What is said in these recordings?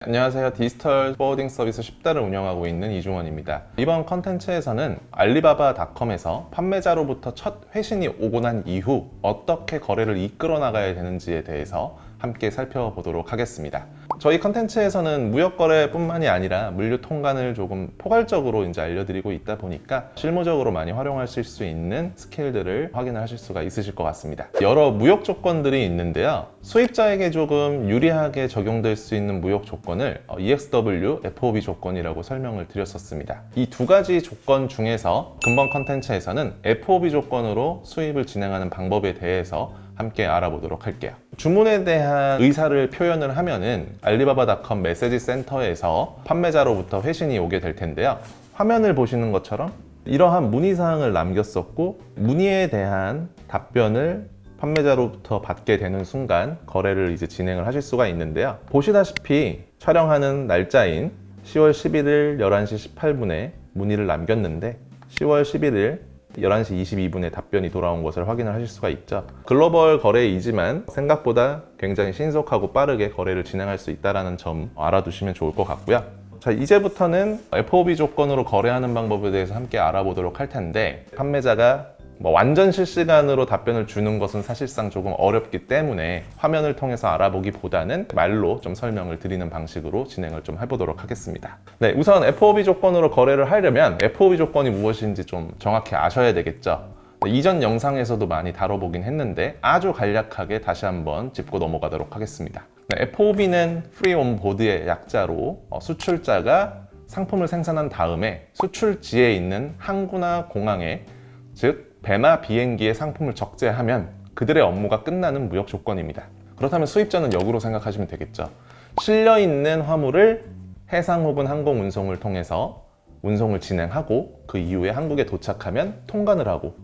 안녕하세요. 디지털 포워딩 서비스 쉽다를 운영하고 있는 이중원입니다. 이번 컨텐츠에서는 알리바바닷컴에서 판매자로부터 첫 회신이 오고 난 이후 어떻게 거래를 이끌어 나가야 되는지에 대해서 함께 살펴보도록 하겠습니다. 저희 컨텐츠에서는 무역거래뿐만이 아니라 물류 통관을 조금 포괄적으로 알려드리고 있다 보니까 실무적으로 많이 활용하실 수 있는 스킬들을 확인을 하실 수가 있으실 것 같습니다. 여러 무역 조건들이 있는데요. 수입자에게 조금 유리하게 적용될 수 있는 무역 조건을 EXW, FOB 조건이라고 설명을 드렸었습니다. 이 두 가지 조건 중에서 금번 컨텐츠에서는 FOB 조건으로 수입을 진행하는 방법에 대해서 함께 알아보도록 할게요. 주문에 대한 의사를 표현을 하면은 알리바바닷컴 메시지 센터에서 판매자로부터 회신이 오게 될 텐데요. 화면을 보시는 것처럼 이러한 문의사항을 남겼었고 문의에 대한 답변을 판매자로부터 받게 되는 순간 거래를 진행을 하실 수가 있는데요. 보시다시피 촬영하는 날짜인 10월 11일 11시 18분에 문의를 남겼는데 10월 11일 11시 22분에 답변이 돌아온 것을 확인을 하실 수가 있죠. 글로벌 거래이지만 생각보다 굉장히 신속하고 빠르게 거래를 진행할 수 있다는 점 알아두시면 좋을 것 같고요. 자, 이제부터는 FOB 조건으로 거래하는 방법에 대해서 함께 알아보도록 할 텐데 판매자가 완전 실시간으로 답변을 주는 것은 사실상 조금 어렵기 때문에 화면을 통해서 알아보기보다는 말로 좀 설명을 드리는 방식으로 진행을 좀 해보도록 하겠습니다. 네, 우선 FOB 조건으로 거래를 하려면 FOB 조건이 무엇인지 좀 정확히 아셔야 되겠죠. 네, 이전 영상에서도 많이 다뤄보긴 했는데 아주 간략하게 다시 한번 짚고 넘어가도록 하겠습니다. 네, FOB는 Free on Board의 약자로 수출자가 상품을 생산한 다음에 수출지에 있는 항구나 공항에 즉 배나 비행기에 상품을 적재하면 그들의 업무가 끝나는 무역 조건입니다. 그렇다면 수입자는 역으로 생각하시면 되겠죠. 실려있는 화물을 해상 혹은 항공 운송을 통해서 운송을 진행하고 그 이후에 한국에 도착하면 통관을 하고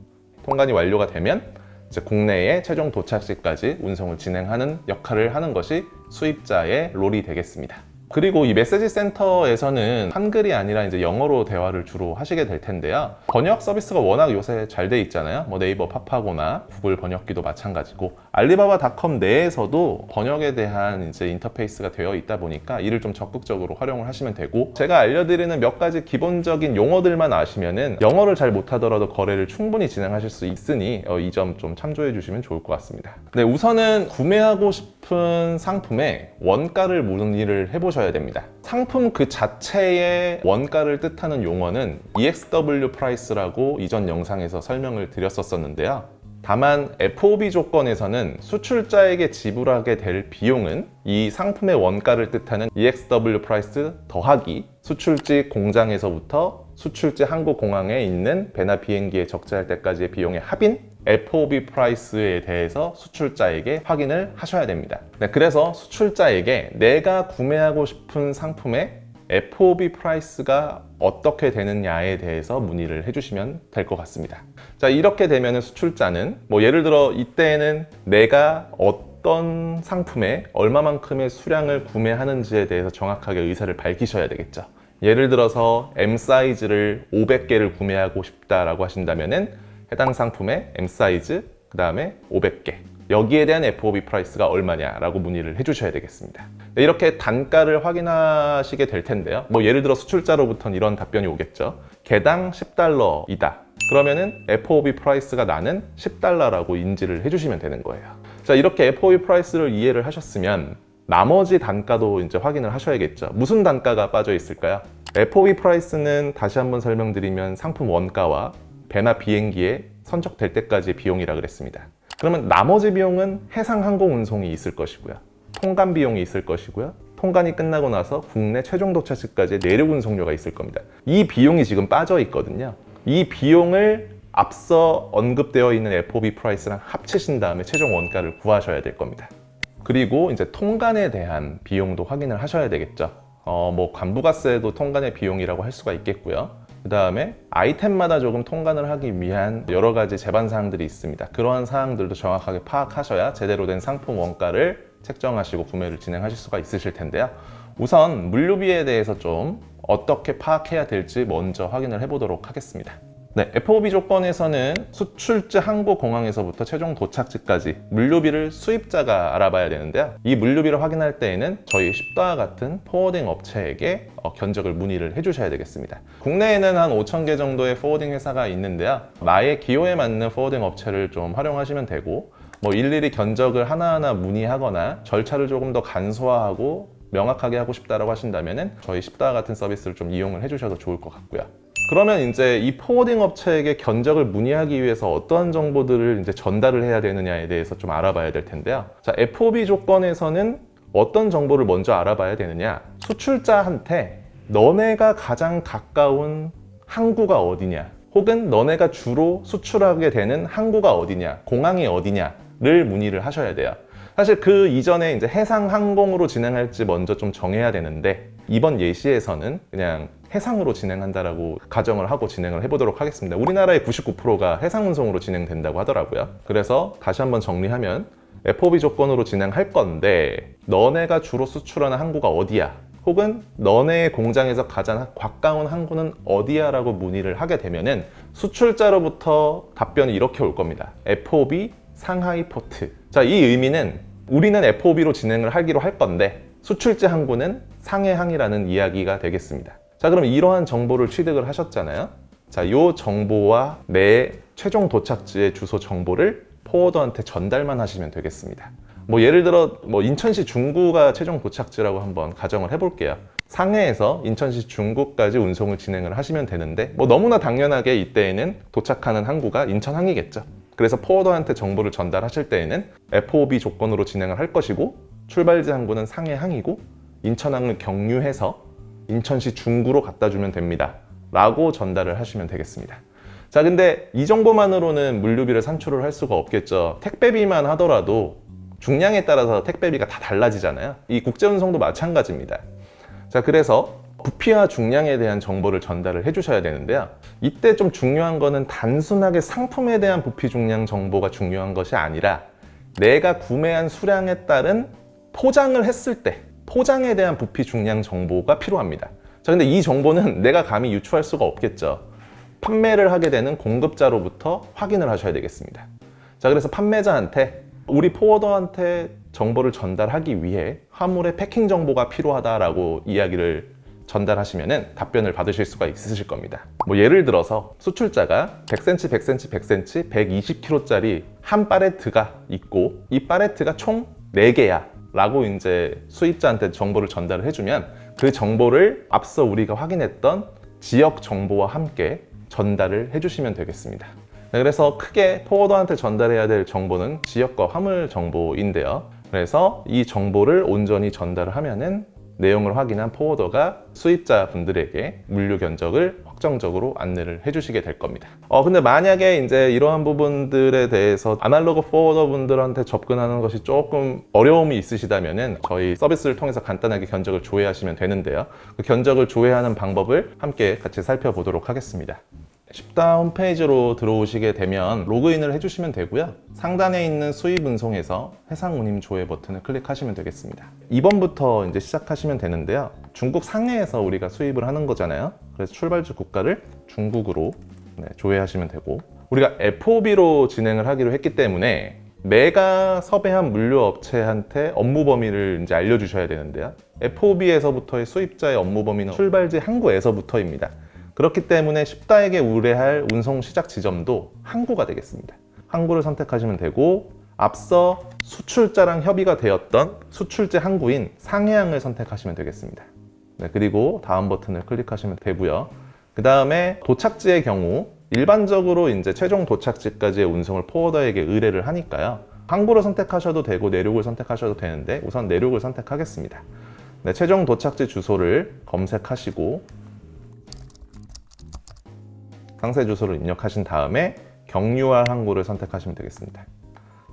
통관이 완료가 되면 이제 국내에 최종 도착지까지 운송을 진행하는 역할을 하는 것이 수입자의 롤이 되겠습니다. 그리고 이 메시지 센터에서는 한글이 아니라 영어로 대화를 주로 하시게 될 텐데요. 번역 서비스가 워낙 요새 잘 돼 있잖아요. 네이버 파파고나 구글 번역기도 마찬가지고 알리바바닷컴 내에서도 번역에 대한 인터페이스가 되어 있다 보니까 이를 좀 적극적으로 활용을 하시면 되고 제가 알려드리는 몇 가지 기본적인 용어들만 아시면은 영어를 잘 못하더라도 거래를 충분히 진행하실 수 있으니 이 점 좀 참조해 주시면 좋을 것 같습니다. 네, 우선은 구매하고 싶은 상품의 원가를 문의를 해보셔야 됩니다. 상품 그 자체의 원가를 뜻하는 용어는 EXW 프라이스라고 이전 영상에서 설명을 드렸었는데요. 다만 FOB 조건에서는 수출자에게 지불하게 될 비용은 이 상품의 원가를 뜻하는 EXW 프라이스 더하기 수출지 공장에서부터 수출지 항구공항에 있는 배나 비행기에 적재할 때까지의 비용의 합인 FOB 프라이스에 대해서 수출자에게 확인을 하셔야 됩니다. 네, 그래서 수출자에게 내가 구매하고 싶은 상품의 FOB 프라이스가 어떻게 되느냐에 대해서 문의를 해주시면 될 것 같습니다. 자, 이렇게 되면 수출자는 예를 들어 이때에는 내가 어떤 상품에 얼마만큼의 수량을 구매하는지에 대해서 정확하게 의사를 밝히셔야 되겠죠. 예를 들어서 M 사이즈를 500개를 구매하고 싶다라고 하신다면은 해당 상품의 M 사이즈, 그 다음에 500개 여기에 대한 FOB 프라이스가 얼마냐라고 문의를 해주셔야 되겠습니다. 네, 이렇게 단가를 확인하시게 될 텐데요. 예를 들어 수출자로부터는 이런 답변이 오겠죠. 개당 $10이다. 그러면은 FOB 프라이스가 나는 $10라고 인지를 해주시면 되는 거예요. 자, 이렇게 FOB 프라이스를 이해를 하셨으면 나머지 단가도 확인을 하셔야겠죠. 무슨 단가가 빠져 있을까요? FOB 프라이스는 다시 한번 설명드리면 상품 원가와 배나 비행기에 선적될 때까지의 비용이라 그랬습니다. 그러면 나머지 비용은 해상 항공 운송이 있을 것이고요. 통관 비용이 있을 것이고요. 통관이 끝나고 나서 국내 최종 도착지까지의 내륙 운송료가 있을 겁니다. 이 비용이 지금 빠져 있거든요. 이 비용을 앞서 언급되어 있는 FOB 프라이스랑 합치신 다음에 최종 원가를 구하셔야 될 겁니다. 그리고 통관에 대한 비용도 확인을 하셔야 되겠죠. 관부가세도 통관의 비용이라고 할 수가 있겠고요. 그 다음에 아이템마다 조금 통관을 하기 위한 여러 가지 제반 사항들이 있습니다. 그러한 사항들도 정확하게 파악하셔야 제대로 된 상품 원가를 책정하시고 구매를 진행하실 수가 있으실 텐데요. 우선 물류비에 대해서 좀 어떻게 파악해야 될지 먼저 확인을 해보도록 하겠습니다. 네, FOB 조건에서는 수출지 항구 공항에서부터 최종 도착지까지 물류비를 수입자가 알아봐야 되는데요. 이 물류비를 확인할 때에는 저희 쉽다와 같은 포워딩 업체에게 견적을 문의를 해주셔야 되겠습니다. 국내에는 한 5,000개 정도의 포워딩 회사가 있는데요. 나의 기호에 맞는 포워딩 업체를 좀 활용하시면 되고, 일일이 견적을 하나하나 문의하거나 절차를 조금 더 간소화하고 명확하게 하고 싶다라고 하신다면 저희 쉽다와 같은 서비스를 좀 이용을 해주셔도 좋을 것 같고요. 그러면 이제 이 포워딩 업체에게 견적을 문의하기 위해서 어떠한 정보들을 이제 전달을 해야 되느냐에 대해서 좀 알아봐야 될 텐데요. 자, FOB 조건에서는 어떤 정보를 먼저 알아봐야 되느냐? 수출자한테 너네가 가장 가까운 항구가 어디냐? 혹은 너네가 주로 수출하게 되는 항구가 어디냐? 공항이 어디냐를 문의를 하셔야 돼요. 사실 그 이전에 이제 해상 항공으로 진행할지 먼저 좀 정해야 되는데, 이번 예시에서는 그냥 해상으로 진행한다라고 가정을 하고 진행을 해보도록 하겠습니다. 우리나라의 99%가 해상 운송으로 진행된다고 하더라고요. 그래서 다시 한번 정리하면 FOB 조건으로 진행할 건데, 너네가 주로 수출하는 항구가 어디야? 혹은 너네 공장에서 가장 가까운 항구는 어디야? 라고 문의를 하게 되면은 수출자로부터 답변이 이렇게 올 겁니다. FOB 상하이 포트. 자, 이 의미는 우리는 FOB로 진행을 하기로 할 건데 수출지 항구는 상해항이라는 이야기가 되겠습니다. 자, 그럼 이러한 정보를 취득을 하셨잖아요. 자, 이 정보와 내 최종 도착지의 주소 정보를 포워더한테 전달만 하시면 되겠습니다. 예를 들어 인천시 중구가 최종 도착지라고 한번 가정을 해볼게요. 상해에서 인천시 중구까지 운송을 진행을 하시면 되는데, 너무나 당연하게 이때에는 도착하는 항구가 인천항이겠죠. 그래서 포워더한테 정보를 전달하실 때에는 FOB 조건으로 진행을 할 것이고, 출발지 항구는 상해항이고 인천항을 경유해서 인천시 중구로 갖다 주면 됩니다 라고 전달을 하시면 되겠습니다. 자, 근데 이 정보만으로는 물류비를 산출을 할 수가 없겠죠. 택배비만 하더라도 중량에 따라서 택배비가 다 달라지잖아요. 이 국제운송도 마찬가지입니다. 자, 그래서 부피와 중량에 대한 정보를 전달을 해주셔야 되는데요. 이때 좀 중요한 거는 단순하게 상품에 대한 부피 중량 정보가 중요한 것이 아니라 내가 구매한 수량에 따른 포장을 했을 때 포장에 대한 부피 중량 정보가 필요합니다. 자, 근데 이 정보는 내가 감히 유추할 수가 없겠죠. 판매를 하게 되는 공급자로부터 확인을 하셔야 되겠습니다. 자, 그래서 판매자한테 우리 포워더한테 정보를 전달하기 위해 화물의 패킹 정보가 필요하다라고 이야기를 전달하시면 답변을 받으실 수가 있으실 겁니다. 예를 들어서 수출자가 100cm, 100cm, 100cm, 120kg짜리 한 팔레트가 있고 이 팔레트가 총 4개야 라고 이제 수입자한테 정보를 전달을 해주면 그 정보를 앞서 우리가 확인했던 지역 정보와 함께 전달을 해주시면 되겠습니다. 네, 그래서 크게 포워더한테 전달해야 될 정보는 지역과 화물 정보인데요. 그래서 이 정보를 온전히 전달을 하면은 내용을 확인한 포워더가 수입자분들에게 물류 견적을 확정적으로 안내를 해주시게 될 겁니다. 근데 만약에 이제 이러한 부분들에 대해서 아날로그 포워더 분들한테 접근하는 것이 조금 어려움이 있으시다면은 저희 서비스를 통해서 간단하게 견적을 조회하시면 되는데요. 그 견적을 조회하는 방법을 함께 같이 살펴보도록 하겠습니다. 쉽다 홈페이지로 들어오시게 되면 로그인을 해주시면 되고요. 상단에 있는 수입 운송에서 해상 운임 조회 버튼을 클릭하시면 되겠습니다. 2번부터 이제 시작하시면 되는데요. 중국 상해에서 우리가 수입을 하는 거잖아요. 그래서 출발지 국가를 중국으로 조회하시면 되고, 우리가 FOB로 진행을 하기로 했기 때문에 내가 섭외한 물류 업체한테 업무 범위를 이제 알려주셔야 되는데요. FOB에서부터의 수입자의 업무 범위는 출발지 항구에서부터입니다. 그렇기 때문에 쉽다에게 의뢰할 운송 시작 지점도 항구가 되겠습니다. 항구를 선택하시면 되고, 앞서 수출자랑 협의가 되었던 수출지 항구인 상해항을 선택하시면 되겠습니다. 네, 그리고 다음 버튼을 클릭하시면 되고요. 그 다음에 도착지의 경우 일반적으로 이제 최종 도착지까지의 운송을 포워더에게 의뢰를 하니까요. 항구를 선택하셔도 되고 내륙을 선택하셔도 되는데 우선 내륙을 선택하겠습니다. 네, 최종 도착지 주소를 검색하시고 상세 주소를 입력하신 다음에 경유할 항구를 선택하시면 되겠습니다.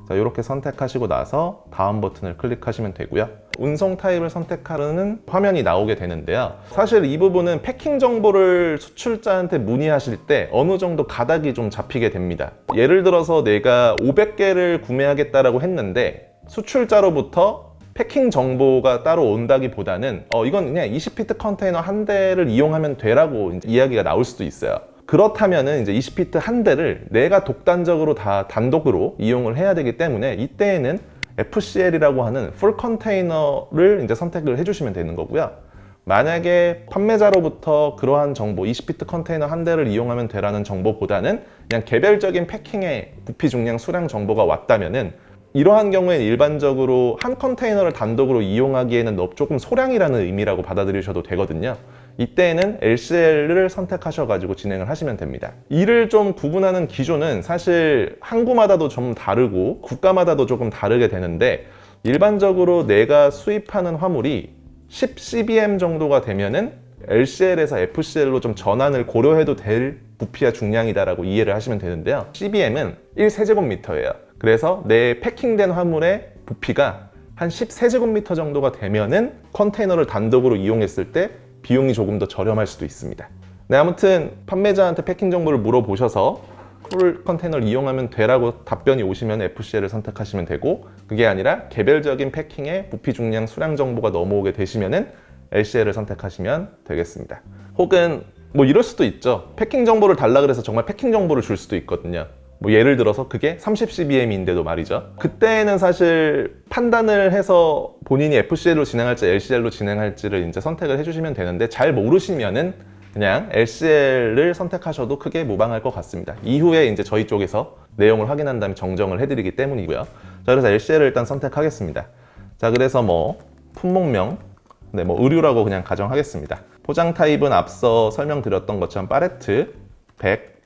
자, 이렇게 선택하시고 나서 다음 버튼을 클릭하시면 되고요. 운송 타입을 선택하는 화면이 나오게 되는데요. 사실 이 부분은 패킹 정보를 수출자한테 문의하실 때 어느 정도 가닥이 좀 잡히게 됩니다. 예를 들어서 내가 500개를 구매하겠다라고 했는데 수출자로부터 패킹 정보가 따로 온다기보다는 이건 그냥 20피트 컨테이너 한 대를 이용하면 되라고 이제 이야기가 나올 수도 있어요. 그렇다면은 이제 20피트 한 대를 내가 독단적으로 다 단독으로 이용을 해야 되기 때문에 이때에는 FCL이라고 하는 풀 컨테이너를 이제 선택을 해주시면 되는 거고요. 만약에 판매자로부터 그러한 정보, 20피트 컨테이너 한 대를 이용하면 되라는 정보보다는 그냥 개별적인 패킹의 부피, 중량, 수량 정보가 왔다면은 이러한 경우에는 일반적으로 한 컨테이너를 단독으로 이용하기에는 조금 소량이라는 의미라고 받아들이셔도 되거든요. 이때에는 LCL을 선택하셔가지고 진행을 하시면 됩니다. 이를 좀 구분하는 기준은 사실 항구마다도 좀 다르고 국가마다도 조금 다르게 되는데, 일반적으로 내가 수입하는 화물이 10cbm 정도가 되면은 LCL에서 FCL로 좀 전환을 고려해도 될 부피와 중량이다라고 이해를 하시면 되는데요. CBM은 1세제곱미터예요. 그래서 내 패킹된 화물의 부피가 한 10세제곱미터 정도가 되면은 컨테이너를 단독으로 이용했을 때 비용이 조금 더 저렴할 수도 있습니다. 네, 아무튼 판매자한테 패킹 정보를 물어보셔서 풀 컨테이너를 이용하면 되라고 답변이 오시면 FCL을 선택하시면 되고, 그게 아니라 개별적인 패킹의 부피, 중량, 수량 정보가 넘어오게 되시면은 LCL을 선택하시면 되겠습니다. 혹은 뭐 이럴 수도 있죠. 패킹 정보를 달라 그래서 정말 패킹 정보를 줄 수도 있거든요. 뭐 예를 들어서 그게 30cbm인데도 말이죠. 그때는 사실 판단을 해서 본인이 FCL로 진행할지 LCL로 진행할지를 이제 선택을 해주시면 되는데, 잘 모르시면은 그냥 LCL을 선택하셔도 크게 무방할 것 같습니다. 이후에 이제 저희 쪽에서 내용을 확인한 다음에 정정을 해드리기 때문이고요. 자, 그래서 LCL을 일단 선택하겠습니다. 자, 그래서 뭐 품목명, 네, 뭐 의류라고 그냥 가정하겠습니다. 포장 타입은 앞서 설명드렸던 것처럼 팔레트 100,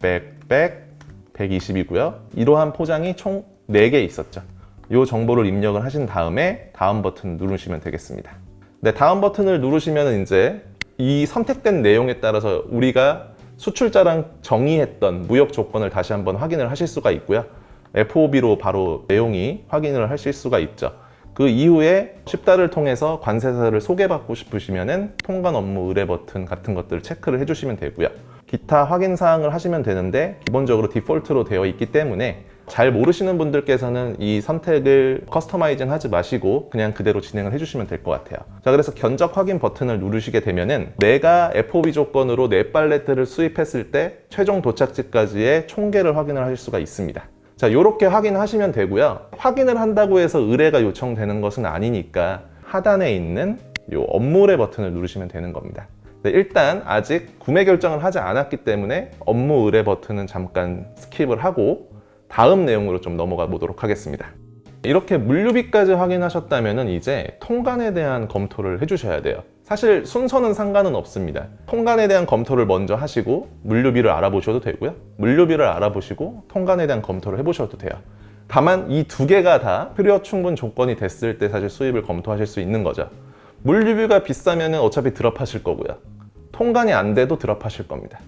120이고요. 이러한 포장이 총 4개 있었죠. 이 정보를 입력을 하신 다음에 다음 버튼 누르시면 되겠습니다. 네, 다음 버튼을 누르시면 이제 이 선택된 내용에 따라서 우리가 수출자랑 정의했던 무역 조건을 다시 한번 확인을 하실 수가 있고요. FOB로 바로 내용이 확인을 하실 수가 있죠. 그 이후에 쉽다를 통해서 관세사를 소개받고 싶으시면은 통관 업무 의뢰 버튼 같은 것들을 체크를 해주시면 되고요. 기타 확인 사항을 하시면 되는데 기본적으로 디폴트로 되어 있기 때문에 잘 모르시는 분들께서는 이 선택을 커스터마이징 하지 마시고 그냥 그대로 진행을 해주시면 될 것 같아요. 자, 그래서 견적 확인 버튼을 누르시게 되면은 내가 FOB 조건으로 내 팔레트를 수입했을 때 최종 도착지까지의 총계를 확인을 하실 수가 있습니다. 자, 요렇게 확인하시면 되고요. 확인을 한다고 해서 의뢰가 요청되는 것은 아니니까 하단에 있는 요 업무 의뢰 버튼을 누르시면 되는 겁니다. 네, 일단 아직 구매 결정을 하지 않았기 때문에 업무 의뢰 버튼은 잠깐 스킵을 하고 다음 내용으로 좀 넘어가 보도록 하겠습니다. 이렇게 물류비까지 확인하셨다면 이제 통관에 대한 검토를 해주셔야 돼요. 사실 순서는 상관은 없습니다. 통관에 대한 검토를 먼저 하시고 물류비를 알아보셔도 되고요. 물류비를 알아보시고 통관에 대한 검토를 해보셔도 돼요. 다만 이 두 개가 다 필요 충분 조건이 됐을 때 사실 수입을 검토하실 수 있는 거죠. 물류비가 비싸면 어차피 드랍하실 거고요. 통관이 안 돼도 드랍하실 겁니다.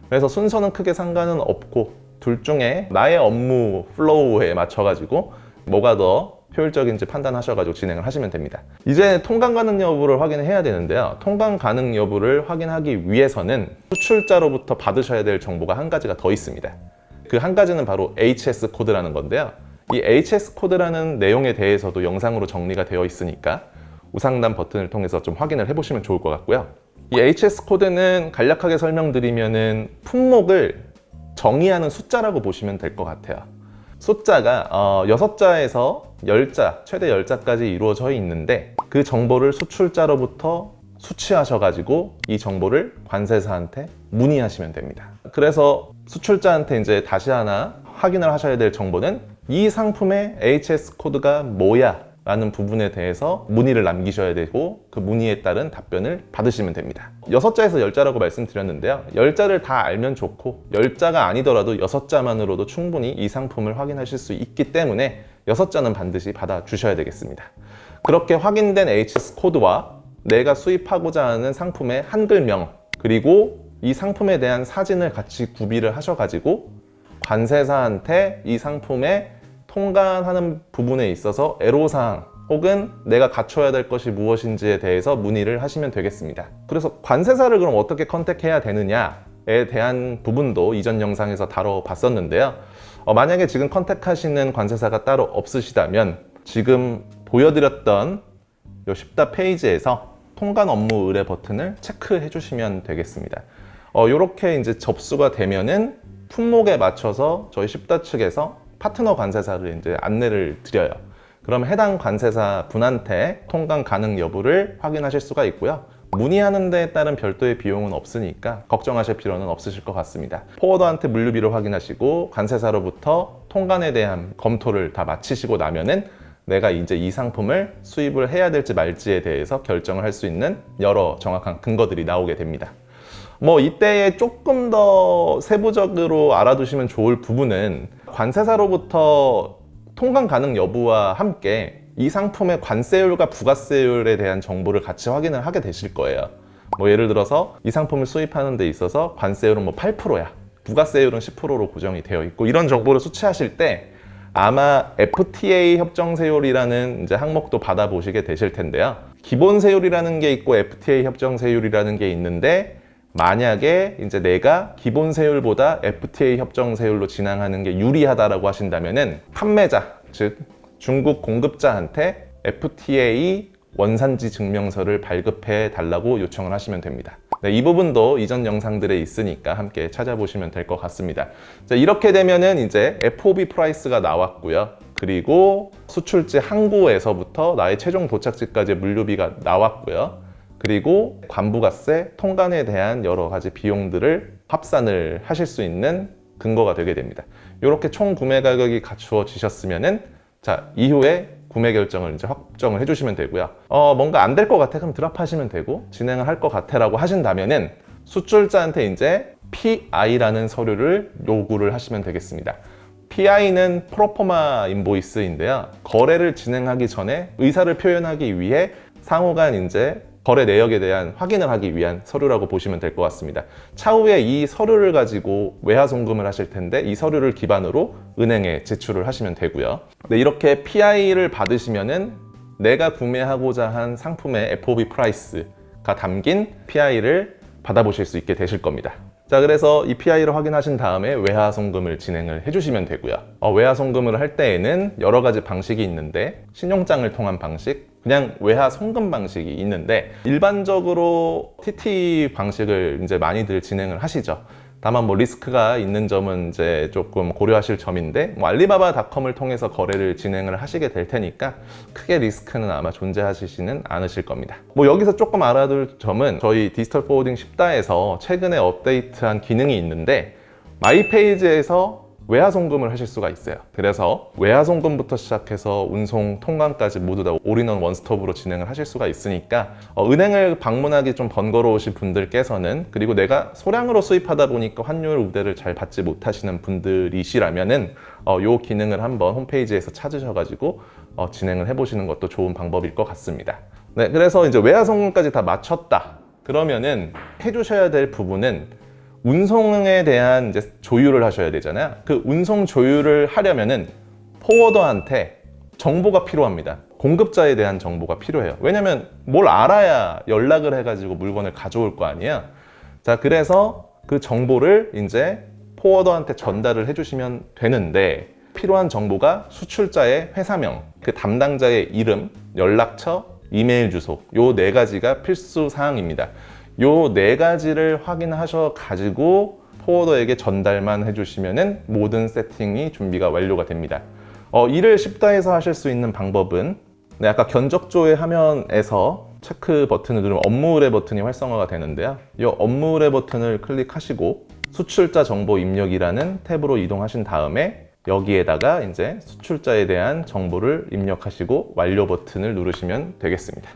그래서 순서는 크게 상관은 없고 둘 중에 나의 업무 플로우에 맞춰가지고 뭐가 더 효율적인지 판단하셔가지고 진행을 하시면 됩니다. 이제 통관 가능 여부를 확인해야 되는데요. 통관 가능 여부를 확인하기 위해서는 수출자로부터 받으셔야 될 정보가 한 가지가 더 있습니다. 그 한 가지는 바로 HS 코드라는 건데요. 이 HS 코드라는 내용에 대해서도 영상으로 정리가 되어 있으니까 우상단 버튼을 통해서 좀 확인을 해보시면 좋을 것 같고요. 이 HS 코드는 간략하게 설명드리면은 품목을 정의하는 숫자라고 보시면 될 것 같아요. 숫자가 6자에서 10자, 최대 10자까지 이루어져 있는데 그 정보를 수출자로부터 수취하셔가지고 이 정보를 관세사한테 문의하시면 됩니다. 그래서 수출자한테 이제 다시 하나 확인을 하셔야 될 정보는 이 상품의 HS 코드가 뭐야? 라는 부분에 대해서 문의를 남기셔야 되고 그 문의에 따른 답변을 받으시면 됩니다. 6자에서 10자라고 말씀드렸는데요. 10자를 다 알면 좋고 10자가 아니더라도 6자만으로도 충분히 이 상품을 확인하실 수 있기 때문에 6자는 반드시 받아주셔야 되겠습니다. 그렇게 확인된 HS 코드와 내가 수입하고자 하는 상품의 한글명 그리고 이 상품에 대한 사진을 같이 구비를 하셔가지고 관세사한테 이 상품의 통관하는 부분에 있어서 애로사항 혹은 내가 갖춰야 될 것이 무엇인지에 대해서 문의를 하시면 되겠습니다. 그래서 관세사를 그럼 어떻게 컨택해야 되느냐에 대한 부분도 이전 영상에서 다뤄봤었는데요. 만약에 지금 컨택하시는 관세사가 따로 없으시다면 지금 보여드렸던 이 쉽다 페이지에서 통관 업무 의뢰 버튼을 체크해 주시면 되겠습니다. 이렇게 이제 접수가 되면은 품목에 맞춰서 저희 쉽다 측에서 파트너 관세사를 이제 안내를 드려요. 그럼 해당 관세사 분한테 통관 가능 여부를 확인하실 수가 있고요. 문의하는 데에 따른 별도의 비용은 없으니까 걱정하실 필요는 없으실 것 같습니다. 포워더한테 물류비를 확인하시고 관세사로부터 통관에 대한 검토를 다 마치시고 나면은 내가 이제 이 상품을 수입을 해야 될지 말지에 대해서 결정을 할 수 있는 여러 정확한 근거들이 나오게 됩니다. 이때에 조금 더 세부적으로 알아두시면 좋을 부분은 관세사로부터 통관 가능 여부와 함께 이 상품의 관세율과 부가세율에 대한 정보를 같이 확인을 하게 되실 거예요. 예를 들어서 이 상품을 수입하는 데 있어서 관세율은 8%야. 부가세율은 10%로 고정이 되어 있고, 이런 정보를 수취하실 때 아마 FTA 협정세율이라는 이제 항목도 받아보시게 되실 텐데요. 기본세율이라는 게 있고 FTA 협정세율이라는 게 있는데, 만약에 이제 내가 기본세율보다 FTA 협정세율로 진행하는 게 유리하다라고 하신다면은 판매자, 즉 중국 공급자한테 FTA 원산지 증명서를 발급해 달라고 요청을 하시면 됩니다. 네, 이 부분도 이전 영상들에 있으니까 함께 찾아보시면 될 것 같습니다. 자, 이렇게 되면은 이제 FOB 프라이스가 나왔고요. 그리고 수출지 항구에서부터 나의 최종 도착지까지 물류비가 나왔고요. 그리고 관부가세, 통관에 대한 여러 가지 비용들을 합산을 하실 수 있는 근거가 되게 됩니다. 이렇게 총 구매 가격이 갖추어지셨으면은 자, 이후에 구매 결정을 이제 확정을 해주시면 되고요. 뭔가 안 될 것 같아? 그럼 드랍하시면 되고, 진행을 할 것 같아라고 하신다면은 수출자한테 이제 PI라는 서류를 요구를 하시면 되겠습니다. PI는 프로포마 인보이스인데요. 거래를 진행하기 전에 의사를 표현하기 위해 상호간 이제 거래 내역에 대한 확인을 하기 위한 서류라고 보시면 될 것 같습니다. 차후에 이 서류를 가지고 외화 송금을 하실 텐데 이 서류를 기반으로 은행에 제출을 하시면 되고요. 네, 이렇게 PI를 받으시면은 내가 구매하고자 한 상품의 FOB 프라이스가 담긴 PI를 받아보실 수 있게 되실 겁니다. 자, 그래서 이 PI를 확인하신 다음에 외화 송금을 진행을 해주시면 되고요. 외화 송금을 할 때에는 여러 가지 방식이 있는데, 신용장을 통한 방식, 그냥 외화 송금 방식이 있는데, 일반적으로 TT 방식을 이제 많이들 진행을 하시죠. 다만 리스크가 있는 점은 이제 조금 고려하실 점인데, 알리바바닷컴을 통해서 거래를 진행을 하시게 될 테니까 크게 리스크는 아마 존재하시지는 않으실 겁니다. 여기서 조금 알아둘 점은 저희 디지털 포워딩 쉽다에서 최근에 업데이트한 기능이 있는데, 마이페이지에서 외화 송금을 하실 수가 있어요. 그래서 외화 송금부터 시작해서 운송, 통관까지 모두 다 올인원 원스톱으로 진행을 하실 수가 있으니까 은행을 방문하기 좀 번거로우신 분들께서는, 그리고 내가 소량으로 수입하다 보니까 환율 우대를 잘 받지 못하시는 분들이시라면은 요 기능을 한번 홈페이지에서 찾으셔가지고 진행을 해보시는 것도 좋은 방법일 것 같습니다. 네, 그래서 이제 외화 송금까지 다 마쳤다. 그러면은 해주셔야 될 부분은 운송에 대한 이제 조율을 하셔야 되잖아요. 그 운송 조율을 하려면은 포워더한테 정보가 필요합니다. 공급자에 대한 정보가 필요해요. 왜냐면 뭘 알아야 연락을 해가지고 물건을 가져올 거 아니에요. 자, 그래서 그 정보를 이제 포워더한테 전달을 해주시면 되는데, 필요한 정보가 수출자의 회사명, 그 담당자의 이름, 연락처, 이메일 주소, 요 4가지가 필수 사항입니다. 요 4가지를 확인하셔 가지고 포워더에게 전달만 해주시면은 모든 세팅이 준비가 완료가 됩니다. 이를 쉽다해서 하실 수 있는 방법은, 아까 견적조회 화면에서 체크 버튼을 누르면 업무 의뢰 버튼이 활성화가 되는데요. 이 업무 의뢰 버튼을 클릭하시고 수출자 정보 입력이라는 탭으로 이동하신 다음에 여기에다가 이제 수출자에 대한 정보를 입력하시고 완료 버튼을 누르시면 되겠습니다.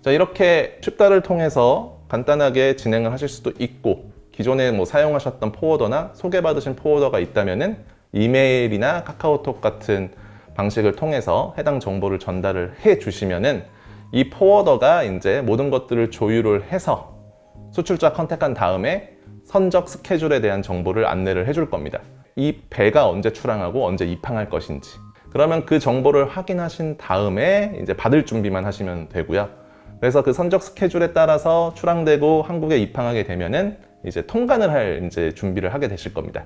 자, 이렇게 쉽다를 통해서 간단하게 진행을 하실 수도 있고, 기존에 사용하셨던 포워더나 소개받으신 포워더가 있다면은 이메일이나 카카오톡 같은 방식을 통해서 해당 정보를 전달을 해 주시면은 이 포워더가 이제 모든 것들을 조율을 해서 수출자 컨택한 다음에 선적 스케줄에 대한 정보를 안내를 해줄 겁니다. 이 배가 언제 출항하고 언제 입항할 것인지. 그러면 그 정보를 확인하신 다음에 이제 받을 준비만 하시면 되고요. 그래서 그 선적 스케줄에 따라서 출항되고 한국에 입항하게 되면은 이제 통관을 할 이제 준비를 하게 되실 겁니다.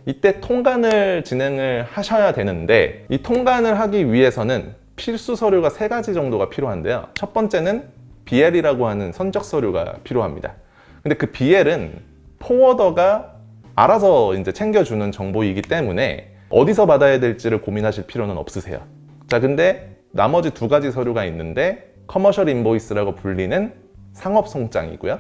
이때 통관을 진행을 하셔야 되는데, 이 통관을 하기 위해서는 필수 서류가 3가지 정도가 필요한데요. 첫 번째는 BL이라고 하는 선적 서류가 필요합니다. 근데 그 BL은 포워더가 알아서 이제 챙겨주는 정보이기 때문에 어디서 받아야 될지를 고민하실 필요는 없으세요. 자, 근데 나머지 2가지 서류가 있는데 커머셜 인보이스라고 불리는 상업 송장이고요.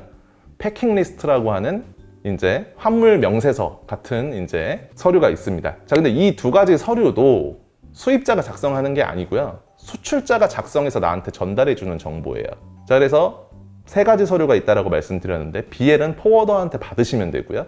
패킹 리스트라고 하는 이제 환물 명세서 같은 이제 서류가 있습니다. 자, 근데 이 2가지 서류도 수입자가 작성하는 게 아니고요. 수출자가 작성해서 나한테 전달해 주는 정보예요. 자, 그래서 3가지 서류가 있다라고 말씀드렸는데 BL은 포워더한테 받으시면 되고요.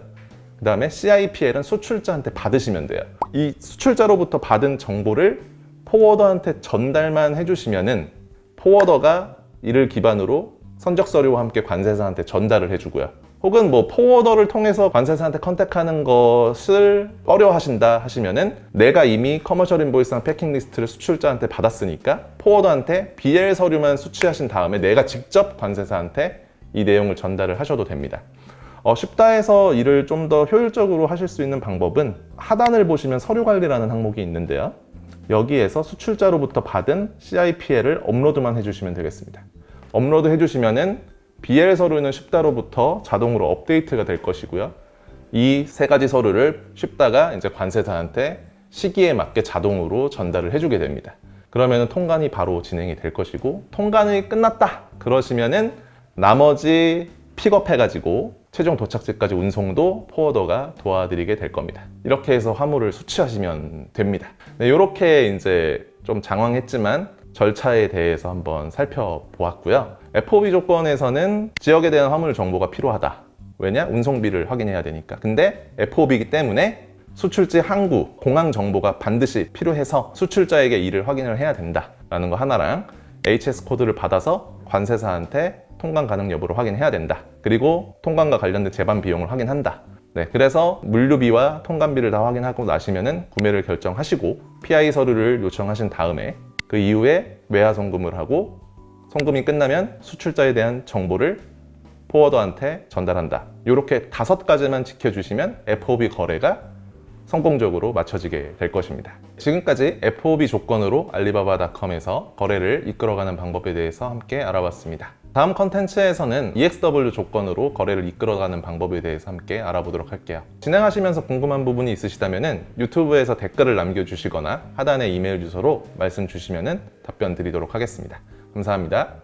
그 다음에 CIPL은 수출자한테 받으시면 돼요. 이 수출자로부터 받은 정보를 포워더한테 전달만 해주시면은 포워더가 이를 기반으로 선적 서류와 함께 관세사한테 전달을 해주고요. 혹은 뭐 포워더를 통해서 관세사한테 컨택하는 것을 꺼려하신다 하시면은 내가 이미 커머셜 인보이스랑 패킹 리스트를 수출자한테 받았으니까 포워더한테 BL 서류만 수취하신 다음에 내가 직접 관세사한테 이 내용을 전달을 하셔도 됩니다. 쉽다해서 일을 좀 더 효율적으로 하실 수 있는 방법은 하단을 보시면 서류 관리라는 항목이 있는데요. 여기에서 수출자로부터 받은 CIPL을 업로드만 해주시면 되겠습니다. 업로드 해주시면은 BL 서류는 쉽다로부터 자동으로 업데이트가 될 것이고요. 이 3가지 서류를 쉽다가 이제 관세사한테 시기에 맞게 자동으로 전달을 해주게 됩니다. 그러면은 통관이 바로 진행이 될 것이고, 통관이 끝났다 그러시면은 나머지 픽업해가지고 최종 도착지까지 운송도 포워더가 도와드리게 될 겁니다. 이렇게 해서 화물을 수취하시면 됩니다. 네, 이렇게 이제 좀 장황했지만 절차에 대해서 한번 살펴보았고요. FOB 조건에서는 지역에 대한 화물 정보가 필요하다. 왜냐? 운송비를 확인해야 되니까. 근데 FOB이기 때문에 수출지 항구, 공항 정보가 반드시 필요해서 수출자에게 이를 확인을 해야 된다라는 거 하나랑 HS 코드를 받아서 관세사한테 통관 가능 여부를 확인해야 된다. 그리고 통관과 관련된 제반 비용을 확인한다. 네, 그래서 물류비와 통관비를 다 확인하고 나시면은 구매를 결정하시고 PI 서류를 요청하신 다음에 그 이후에 외화 송금을 하고 송금이 끝나면 수출자에 대한 정보를 포워더한테 전달한다. 이렇게 5가지만 지켜주시면 FOB 거래가 성공적으로 마쳐지게 될 것입니다. 지금까지 FOB 조건으로 알리바바닷컴에서 거래를 이끌어가는 방법에 대해서 함께 알아봤습니다. 다음 컨텐츠에서는 EXW 조건으로 거래를 이끌어가는 방법에 대해서 함께 알아보도록 할게요. 진행하시면서 궁금한 부분이 있으시다면 유튜브에서 댓글을 남겨주시거나 하단의 이메일 주소로 말씀 주시면 답변 드리도록 하겠습니다. 감사합니다.